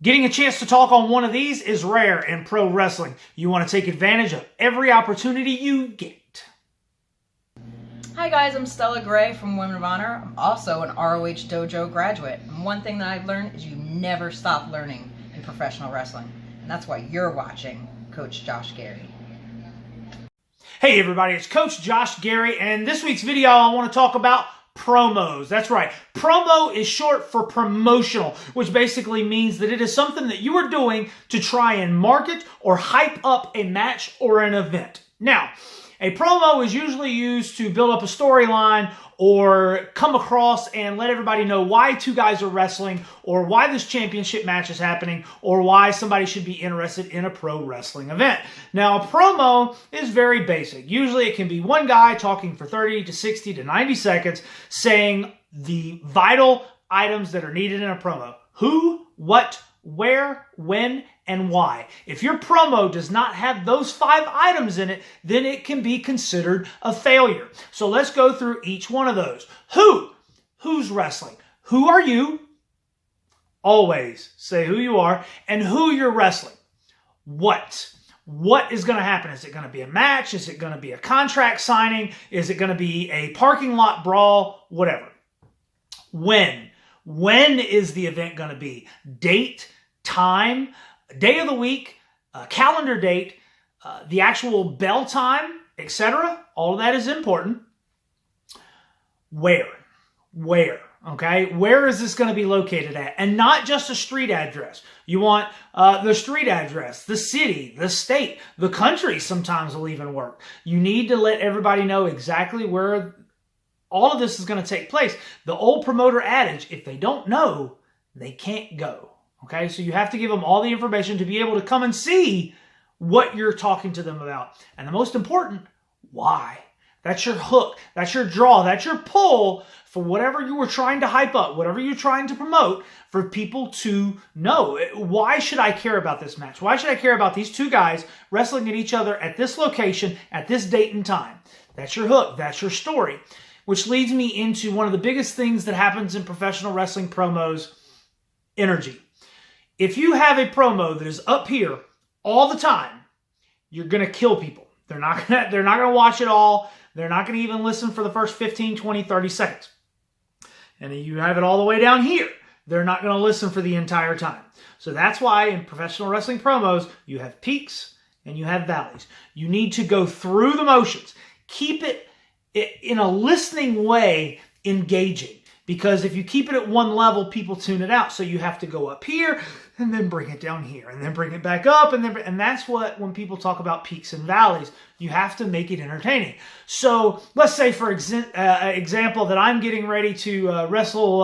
Getting a chance to talk on one of these is rare in pro wrestling. You want to take advantage of every opportunity you get. Hi guys, I'm Stella Gray from Women of Honor. I'm also an ROH Dojo graduate. And one thing that I've learned is you never stop learning in professional wrestling. And that's why you're watching Coach Josh Gerry. Hey everybody, it's Coach Josh Gerry, and this week's video I want to talk about promos. That's right. Promo is short for promotional, which basically means that it is something that you are doing to try and market or hype up a match or an event. Now, a promo is usually used to build up a storyline or come across and let everybody know why two guys are wrestling or why this championship match is happening or why somebody should be interested in a pro wrestling event. Now, a promo is very basic. Usually it can be one guy talking for 30 to 60 to 90 seconds saying the vital items that are needed in a promo. Who, what, where, when, and why. If your promo does not have those 5 items in it, then it can be considered a failure. So let's go through each one of those. Who's wrestling? Who are you? Always say who you are and who you're wrestling. What is going to happen? Is it going to be a match? Is it going to be a contract signing? Is it going to be a parking lot brawl? Whatever. When is the event going to be? Date, time, day of the week, calendar date, the actual bell time, etc. All of that is important. Where? Okay? Where is this going to be located at? And not just a street address. You want the street address, the city, the state, the country sometimes will even work. You need to let everybody know exactly where all of this is going to take place. The old promoter adage, if they don't know, they can't go. Okay, so you have to give them all the information to be able to come and see what you're talking to them about. And the most important, why? That's your hook. That's your draw. That's your pull for whatever you were trying to hype up, whatever you're trying to promote, for people to know. Why should I care about this match? Why should I care about these two guys wrestling at each other at this location, at this date and time? That's your hook. That's your story. Which leads me into one of the biggest things that happens in professional wrestling promos, energy. If you have a promo that is up here all the time, you're going to kill people. They're not going to watch it all. They're not going to even listen for the first 15, 20, 30 seconds. And you have it all the way down here. They're not going to listen for the entire time. So that's why in professional wrestling promos, you have peaks and you have valleys. You need to go through the motions. Keep it in a listening way, engaging. Because if you keep it at one level, people tune it out. So you have to go up here and then bring it down here and then bring it back up. And that's what, when people talk about peaks and valleys, you have to make it entertaining. So let's say, for example, that I'm getting ready to wrestle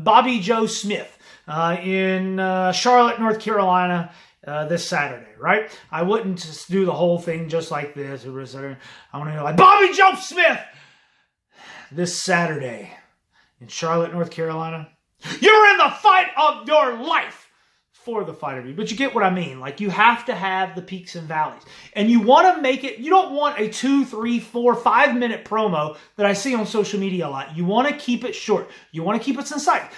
Bobby Joe Smith in Charlotte, North Carolina, this Saturday, right? I wouldn't just do the whole thing just like this. I want to go like, Bobby Joe Smith this Saturday in Charlotte, North Carolina. You're in the fight of your life for the fight of you. But you get what I mean. Like, you have to have the peaks and valleys. And you want to make it, you don't want a 2, 3, 4, 5 minute promo that I see on social media a lot. You want to keep it short. You want to keep it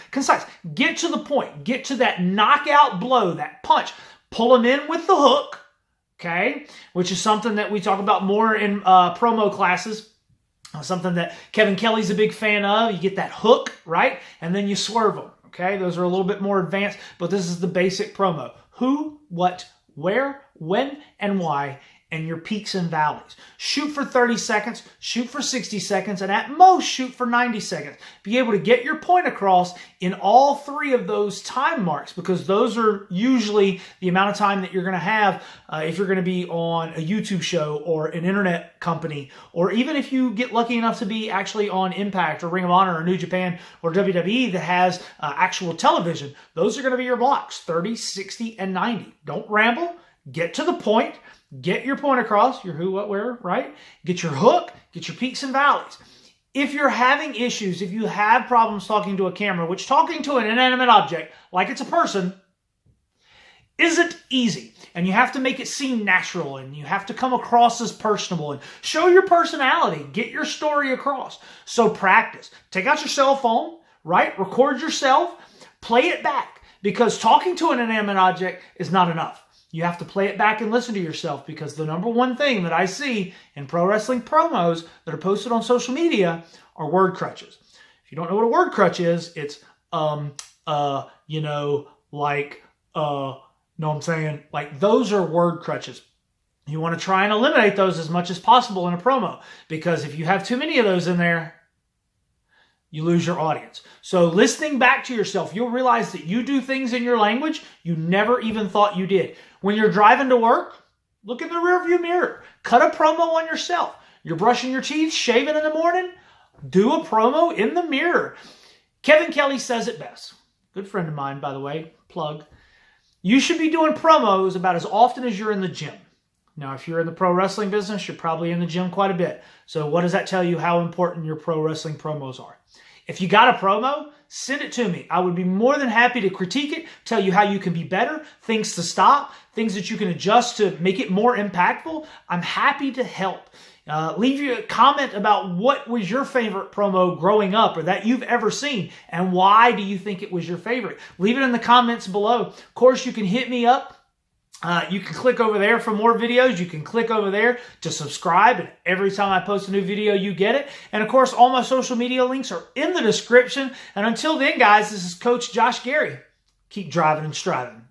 concise. Get to the point. Get to that knockout blow, that punch. Pull them in with the hook, okay? Which is something that we talk about more in promo classes. Something that Kevin Kelly's a big fan of. You get that hook, right? And then you swerve them, okay? Those are a little bit more advanced, but this is the basic promo. Who, what, where, when, and why, and your peaks and valleys. Shoot for 30 seconds, shoot for 60 seconds, and at most shoot for 90 seconds. Be able to get your point across in all 3 of those time marks, because those are usually the amount of time that you're going to have if you're going to be on a YouTube show or an internet company, or even if you get lucky enough to be actually on Impact or Ring of Honor or New Japan or WWE that has actual television. Those are going to be your blocks, 30, 60, and 90. Don't ramble. Get to the point. Get your point across, your who, what, where, right? Get your hook, get your peaks and valleys. If you're having issues, if you have problems talking to a camera, which talking to an inanimate object, like it's a person, isn't easy. And you have to make it seem natural, and you have to come across as personable and show your personality, get your story across. So practice. Take out your cell phone, right? Record yourself, play it back. because talking to an inanimate object is not enough. You have to play it back and listen to yourself, because the number one thing that I see in pro wrestling promos that are posted on social media are word crutches. If you don't know what a word crutch is, it's, like those are word crutches. You want to try and eliminate those as much as possible in a promo, because if you have too many of those in there, you lose your audience. So listening back to yourself, you'll realize that you do things in your language you never even thought you did. When you're driving to work, look in the rearview mirror. Cut a promo on yourself. You're brushing your teeth, shaving in the morning, do a promo in the mirror. Kevin Kelly says it best. Good friend of mine, by the way, plug. You should be doing promos about as often as you're in the gym. Now, if you're in the pro wrestling business, you're probably in the gym quite a bit. So what does that tell you how important your pro wrestling promos are? If you got a promo, send it to me. I would be more than happy to critique it, tell you how you can be better, things to stop, things that you can adjust to make it more impactful. I'm happy to help. Leave you a comment about what was your favorite promo growing up or that you've ever seen, and why do you think it was your favorite. Leave it in the comments below. Of course, you can hit me up. You can click over there for more videos. You can click over there to subscribe, and every time I post a new video, you get it. And of course, all my social media links are in the description. And until then, guys, this is Coach Josh Gerry. Keep driving and striving.